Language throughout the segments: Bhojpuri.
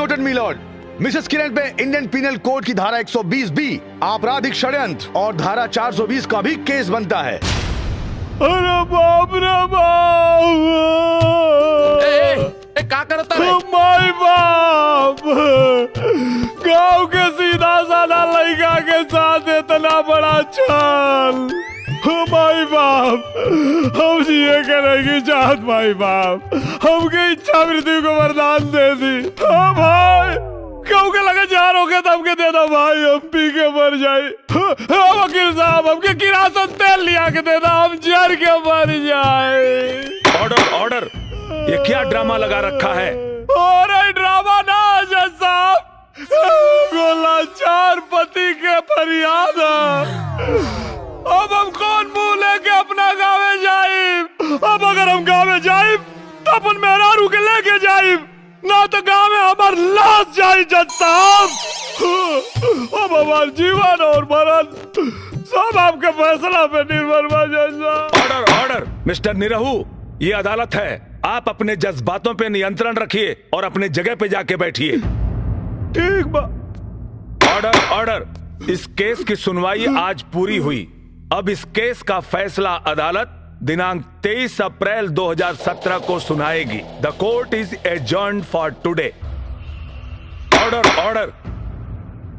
नोटेड मिलॉर्ड, मिसेस किरण पे इंडियन पीनल कोड की धारा 120B आपराधिक षड्यंत्र और धारा 420 का भी केस बनता है। अरे बाप रे बाप! क्या करता है? माय बाप! गाँव के सीधा साधा लड़का के साथ इतना बड़ा छल! माई बाप, हम जिए के रहेगी चाहत माई बाप, हमके इच्छा मृत्यु को वरदान दे दी। हाँ भाई, क्यों के लगे जार हो गया तो हमके दे दो भाई, हम पी के मर जाए। हाँ वकील साहब, हमके किरासन तेल लिया के दे दो, हम जर के मर जाए। ऑर्डर ऑर्डर, ये क्या ड्रामा लगा रखा है? और ड्रामा ना जज साहब, गोलाचार पति के फरियाद। अब हम कौन मुंह लेके अपना गाँव जाए? अब अगर हम गाँव जाए तो अपन मेहरारू के लेके जाए, ना तो गाँव में हमार लाश जाए जज साहब। अब हमार जीवन और मरण सब आपके फैसला पे निर्भर बा जज साहब। ऑर्डर ऑर्डर, मिस्टर निरहू, ये अदालत है, आप अपने जज्बातों पे नियंत्रण रखिए और अपने जगह पे जाके बैठिए। ठीक बा। ऑर्डर ऑर्डर, इस केस की सुनवाई आज पूरी हुई। अब इस केस का फैसला अदालत दिनांक 23 अप्रैल 2017 को सुनाएगी। The court is adjourned for today. Order order,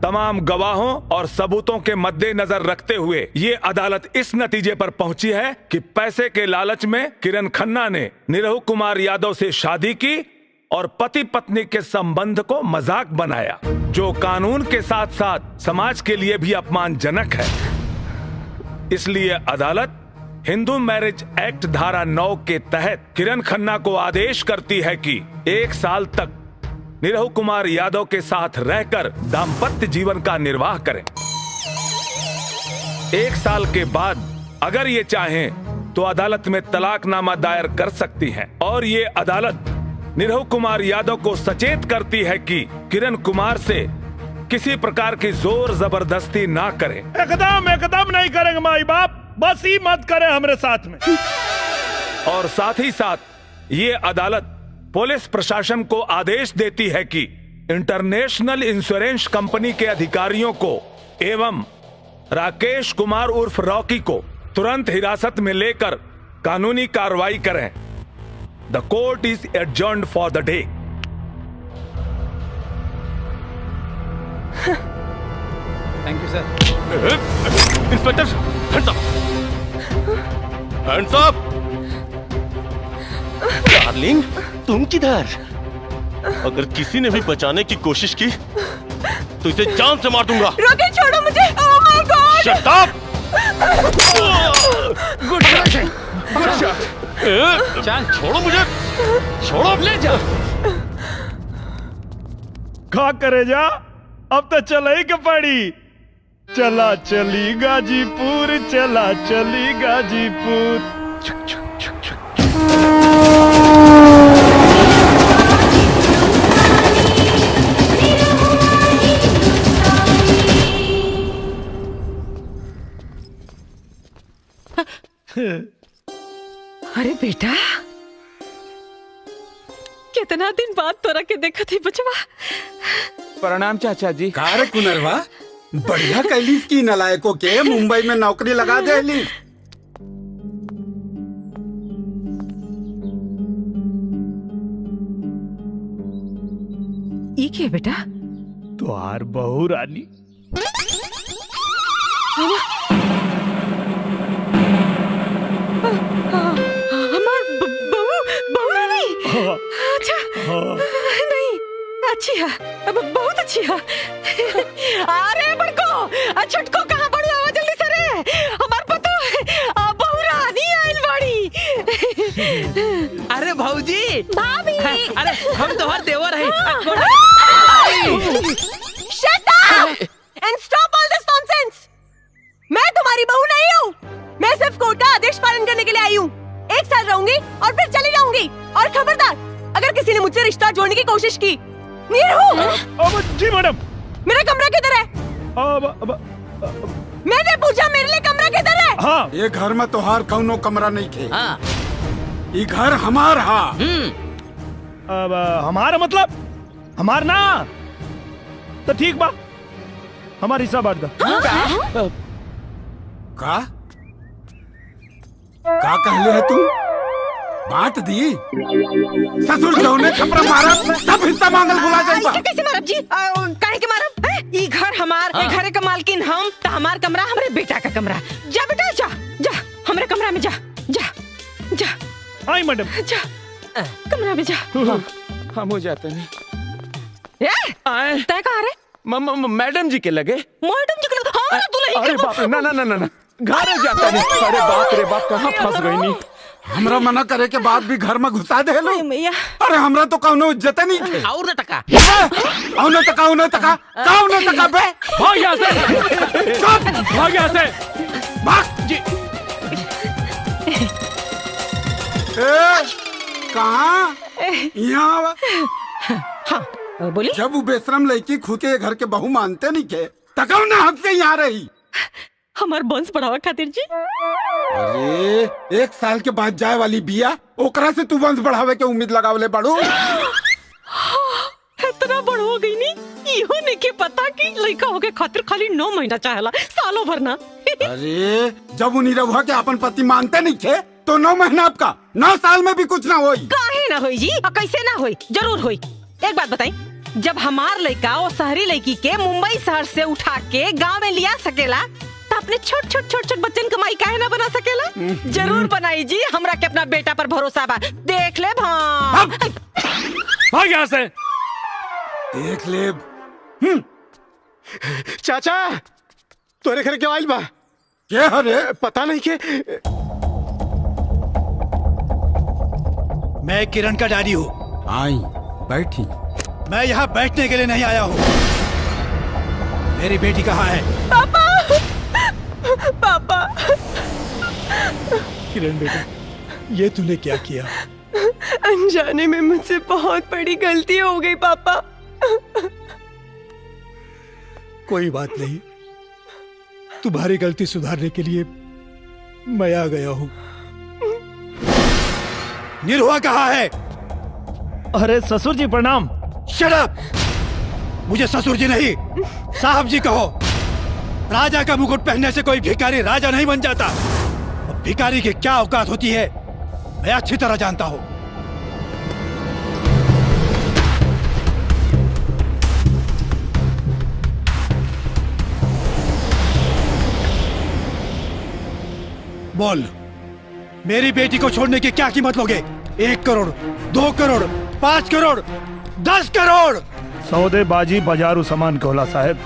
तमाम गवाहों और सबूतों के मद्देनजर रखते हुए ये अदालत इस नतीजे पर पहुंची है कि पैसे के लालच में किरण खन्ना ने निरहू कुमार यादव से शादी की और पति पत्नी के संबंध को मजाक बनाया, जो कानून के साथ साथ समाज के लिए भी अपमानजनक है। इसलिए अदालत हिंदू मैरिज एक्ट धारा 9 के तहत किरण खन्ना को आदेश करती है कि 1 साल तक निरहू कुमार यादव के साथ रहकर दाम्पत्य जीवन का निर्वाह करें। 1 साल के बाद अगर ये चाहें तो अदालत में तलाकनामा दायर कर सकती हैं और ये अदालत निरहू कुमार यादव को सचेत करती है कि किरण कुमार से किसी प्रकार की जोर जबरदस्ती ना करें। एकदम नहीं करेंगे माई बाप, बस ही मत करें हमारे साथ में। और साथ ही साथ ये अदालत पुलिस प्रशासन को आदेश देती है कि इंटरनेशनल इंश्योरेंस कंपनी के अधिकारियों को एवं राकेश कुमार उर्फ रॉकी को तुरंत हिरासत में लेकर कानूनी कार्रवाई करें। The court is adjourned for the day. Thank you sir. Inspector, hands up, hands up. Darling, तुम किधर? अगर किसी ने भी बचाने की कोशिश की तो इसे जान से मार दूंगा। रोके, छोड़ो मुझे। Oh my God! Shut up! Good shot, good shot. चल, छोड़ो मुझे, छोड़ो, ले जा। खा करे जा, अब तो चला ही के पड़ी। चला चली गाजीपुर, चला चली गाजीपुर। छुक छुक छुक छुक। अरे बेटा, कितना दिन बाद तोरा के देखा थी बचवा। प्रणाम चाचा जी। कार कुनरवा, बढ़िया कैलिस की नलायकों के मुंबई में नौकरी लगा देली। ये क्या बेटा? तुहार बहू रानी। हमार बहू रानी। अच्छा, नहीं, अच्छी है, बहुत अच्छी है। अरे बड़को, छटको कहाँ बड़ी आवाज जल्दी से रे, हमार पतो बहू रानी आइल बड़ी। अरे भौजी, भाभी, अरे हम तोहर देवर है। Shut up and stop all this nonsense. मैं तुम्हारी बहू नहीं हूँ, मैं सिर्फ कोर्ट का आदेश पालन करने के लिए आई हूँ। 1 साल रहूंगी और फिर चली जाऊंगी। और खबरदार, अगर किसी ने मुझसे रिश्ता जोड़ने की कोशिश की। जी मैडम। मेरा कमरा किधर है? मैंने पूछा मेरे लिए कमरा किधर है? हाँ। ये घर में तोहार कौनो कमरा नहीं थे। हाँ। ये घर हमार हा। अब हमारा मतलब हमार ना तो ठीक बा, हमार हिस्सा बांट दा। का कहले है तू? बांट दी? ससुर जौने थप्पड़ मारा सब हिस्सा मांगल भुला जाई बा। कैसे मारब जी? काहे के मारब? ई घर हमार, ए घरे का मालकिन हम, त हमार कमरा हमरे बेटा का कमरा। जा बेटा जा, जा हमरे कमरा में जा, जा जा। आई मैडम, जा कमरा में जा। हम हो जाते नहीं। ए तय कहाँ रे? मैडम जी के लगे। मैडम जी के लगे? हाँ तू नहीं। अरे बाप रे, ना ना ना ना ना, घर जाता नहीं। अरे बाप रे बाप, कहाँ फंस गई नहीं। हमरा मना करे के बाद भी घर में घुसा दे लो। मैया अरे हमरा तो कौनो इज्जत नहीं थे। और न टका, औने तका बे। भाग यहाँ से, भाग यहाँ से, भाग जी। कहाँ? यहाँ हाँ बोली। जब वो बेशरम लड़की खुद के घर के बहू मानते नहीं के, तकाऊ ना हक से यहाँ रही। हमार वंश बढ़ावा खातिर जी। अरे 1 साल के बाद जाए वाली बिया, ओकरा से तू वंश बढ़ावे के उम्मीद लगावले बड़ू। इतना बड़ हो गई नी, इहो नहीं के पता कि लड़का हो के खातिर खाली 9 महीना चाहेला, सालों भर ना। अरे जब उन्हीं रहुआ के अपन पति मानते नहीं थे तो 9 महीना आपका 9 साल में भी कुछ ना होई। काहे ना होई जी? और कैसे ना होई? जरूर होई। एक बात बताई, जब हमार लड़का और शहरी लड़की के मुंबई शहर से उठा के गांव में लिया सकेला, तो अपने छोट बच्चन कमाई काहे ना बना सकेला? जरूर बनाई जी, हमरा के अपना बेटा पर भरोसा बा। देख ले भाग यहाँ से। देख ले। चाचा तोरे घर क्यों आइल बा? क्या हरे? पता नहीं के। मैं किरण का डैडी हूँ। आई बैठी। मैं यहाँ बैठने के लिए नहीं आया हूँ। मेरी बेटी कहाँ है? पापा, पापा। किरण बेटा, ये तूने क्या किया? अनजाने में मुझसे बहुत बड़ी गलती हो गई पापा। कोई बात नहीं, तुम्हारी गलती सुधारने के लिए मैं आ गया हूँ। निरुआ कहाँ है? अरे ससुर जी प्रणाम। Shut up! मुझे ससुर जी नहीं, साहब जी कहो। राजा का मुकुट पहनने से कोई भिखारी राजा नहीं बन जाता। और भिखारी की क्या औकात होती है मैं अच्छी तरह जानता हूँ। बोल, मेरी बेटी को छोड़ने की क्या कीमत लोगे? 1 करोड़, 2 करोड़, 5 करोड़, 10 करोड़? सौदेबाजी बाजारू सामान कहला साहब।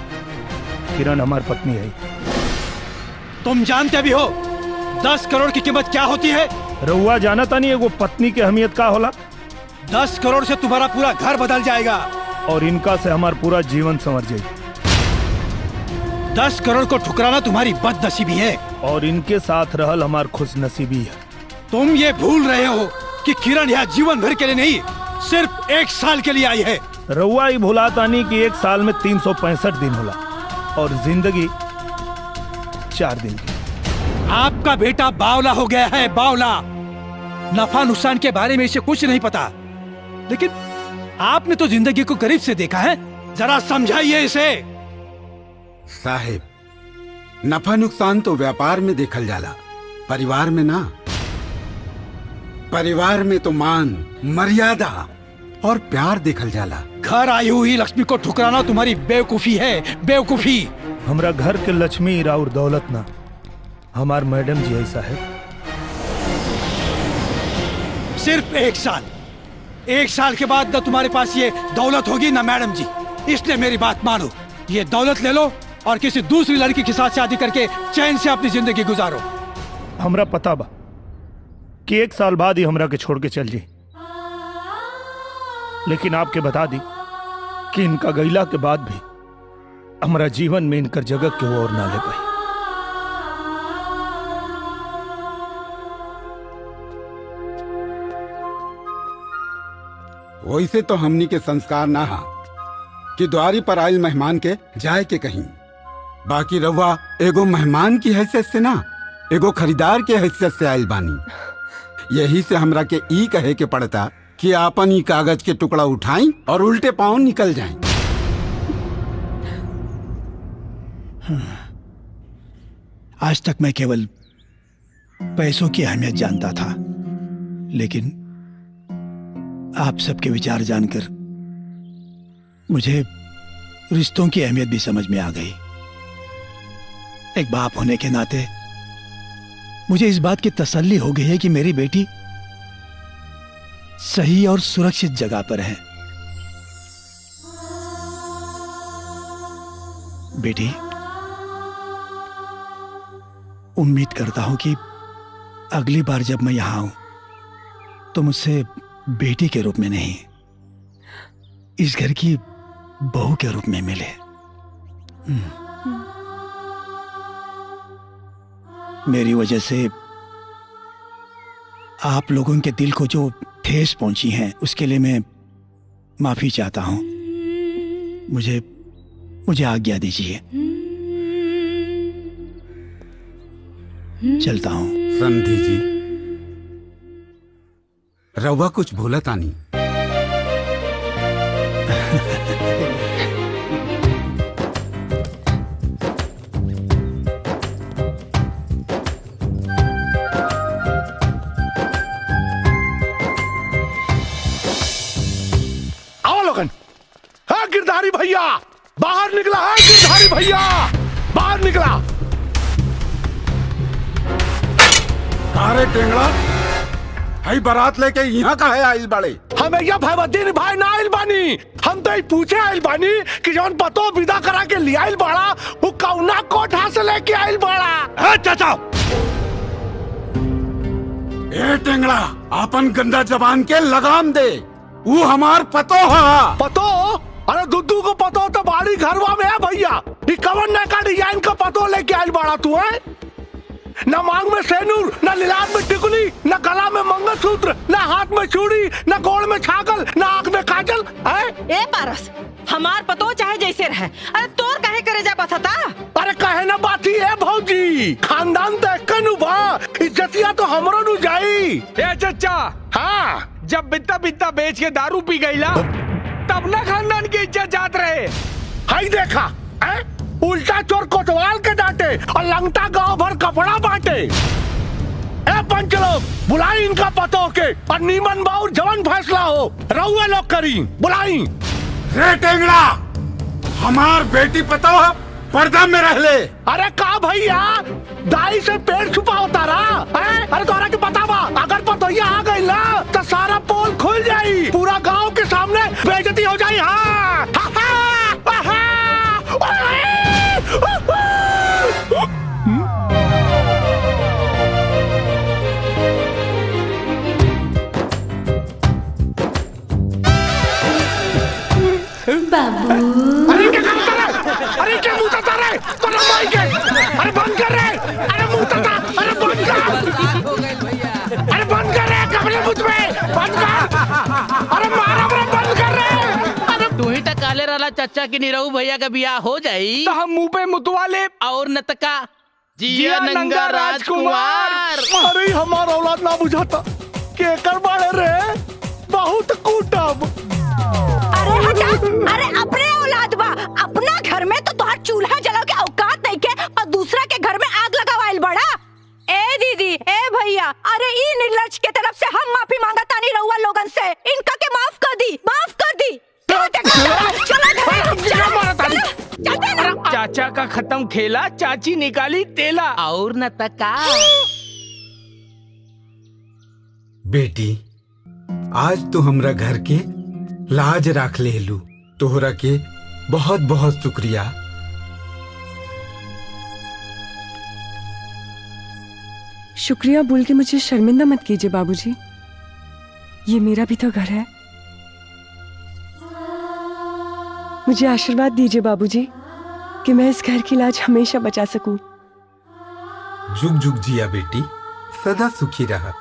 किरण हमार पत्नी है। तुम जानते भी हो 10 करोड़ की कीमत क्या होती है? रउआ जानता नहीं है वो पत्नी की अहमियत का होला? 10 करोड़ से तुम्हारा पूरा घर बदल जाएगा। और इनका से हमार पूरा जीवन संवर जाए। 10 करोड़ को ठुकराना तुम्हारी बदनसीबी है। और इनके साथ रहल हमार खुशनसीबी है। तुम ये भूल रहे हो कि किरण यहाँ जीवन भर के लिए नहीं, सिर्फ 1 साल के लिए आई है। रउआ ही भुलाता नहीं कि 1 साल में 365 दिन होला और जिंदगी 4 दिन की। आपका बेटा बावला हो गया है, बावला। नफा नुकसान के बारे में इसे कुछ नहीं पता, लेकिन आपने तो जिंदगी को करीब से देखा है। जरा समझाइए इसे। साहिब, नफा नुकसान तो व्यापार में देखल जाला, परिवार में ना। परिवार में तो मान, मर्यादा और प्यार देखल जाला। घर आई हुई लक्ष्मी को ठुकराना तुम्हारी बेवकूफी है, बेवकूफी। हमरा घर के लक्ष्मी राउर दौलत ना, हमार मैडम जी ऐसा है। सिर्फ 1 साल, 1 साल के बाद न तुम्हारे पास ये दौलत होगी ना मैडम जी। इसलिए मेरी बात मानो, ये दौलत ले लो और किसी दूसरी लड़की के साथ शादी करके चैन से अपनी जिंदगी गुजारो। हमरा पता बा कि 1 साल बाद ही हमरा के छोड़ के चल जी, लेकिन आपके बता दी कि इनका गैला के बाद भी हमारा जीवन में इनकर जगह के वो और ना ले पाई। वैसे तो हमनी के संस्कार ना हा कि द्वारी पर आयल मेहमान के जाए के कहीं। बाकी रहुआ एगो मेहमान की हैसियत से ना, एगो खरीदार के हैसियत से आयल बानी। यही से हमरा के ई कहे के पड़ता कि आपन ही कागज के टुकड़ा उठाएं और उल्टे पांव निकल जाएं। आज तक मैं केवल पैसों की अहमियत जानता था, लेकिन आप सबके विचार जानकर मुझे रिश्तों की अहमियत भी समझ में आ गई। एक बाप होने के नाते मुझे इस बात की तसल्ली हो गई है कि मेरी बेटी सही और सुरक्षित जगह पर है। बेटी, उम्मीद करता हूं कि अगली बार जब मैं यहां आऊं तो मुझसे बेटी के रूप में नहीं, इस घर की बहू के रूप में मिले। मेरी वजह से आप लोगों के दिल को जो ठेस पहुंची है उसके लिए मैं माफी चाहता हूं। मुझे आज्ञा दीजिए, चलता हूं। समधी जी, रउआ कुछ भूला तानी। आओ लोगन। हाँ गिरधारी भैया बाहर निकला है, गिरधारी भैया बाहर निकला। अरे टेंगड़ा, हई बारात लेके यहाँ का है आइल बाड़े? हमें यह भैवद्दीन भाई ना आइल बानी, हम तो पूछे आइल बानी कि जौन पतो विदा करा के ले आइल बाड़ा वो कौना कोठा से लेके आइल बाड़ा। चाचा, ए टेंगड़ा, अपन गंदा जबान के लगाम दे। वो हमार पतो है। पतो? अरे दुद्दू को पतो तो बाड़ी घरवा में है भैया। ये कवन ने का डिजाइन का पतो लेके आइल बाड़ा तू है? न मांग में सेनूर, न लीलाद में टिकुली, न गला में मंगलसूत्र, न हाथ में चूड़ी, न गोड़ में छागल, न आंख में काजल है? ए पारस, हमार पतो चाहे जैसे रहे, अरे तोर काहे करे जा बसता? अरे कहे ना बाती है भौजी, खानदान तो एक नु बा, इज्जतिया तो हमरो नु जाई। ए चचा, हाँ, जब बित्ता बित्ता बेच के दारू पी गईला तब ना खानदान की इज्जत जात रहे। हाई देखा है? उल्टा चोर कोतवाल के डांटे और लंगटा गांव भर कपड़ा बांटे। ए पंच लोग, बुलाई इनका पतो के और नीमन बाउर जवान फैसला हो रहुए लोग करी, बुलाई। रे टेंगड़ा, हमार बेटी पतो पर्दा में रह ले। अरे का भैया, दाई से पेड़ छुपा होता रहा है? अरे तोरा के पता बा, अगर पतोया आ गई ना तो सारा पोल खुल जाई, पूरा गांव के सामने बेइज्जती हो जाई। हाँ, हा, हा, हा, बाबू, अरे क्या करता है? अरे क्या मुंह तता रहे? तो लंबाई के, अरे बंद कर रहे, अरे मुंह तता, अरे बंद कर, अरे बंद कर रहे, कपड़े मुझ में, बंद कर, अरे मारा बंद कर रहे। अरे तू ही टकाले रहा चाचा की निरहू भैया का बियाह हो जाई तो हम मुंह पे मुतवा ले और नतका जिया नंगा राजकुमार। अरे हमारा औलाद ना बुझाता के कर बाड़े रे, बहुत कूटब। अरे हटा, अरे अपने औलाद बा, अपना घर में तो तोहार चूल्हा जलाओ के औकात नहीं के और दूसरा के घर में आग लगावाइल बड़ा। ए दीदी, ए भैया, अरे ई निर्लज के तरफ से हम माफी मांगा तानी रहुआ लोगन से, इनका के माफ कर दी, माफ कर दी। चाचा का खत्म खेला, चाची निकाली तेला और नतका। बेटी, आज तो हमरा घर के लाज राख ले लू, तोहरा के बहुत बहुत शुक्रिया। शुक्रिया बोल के मुझे शर्मिंदा मत कीजिए बाबूजी, ये मेरा भी तो घर है। मुझे आशीर्वाद दीजिए बाबूजी कि मैं इस घर की लाज हमेशा बचा सकूं। जुग जुग जिया बेटी, सदा सुखी रहा।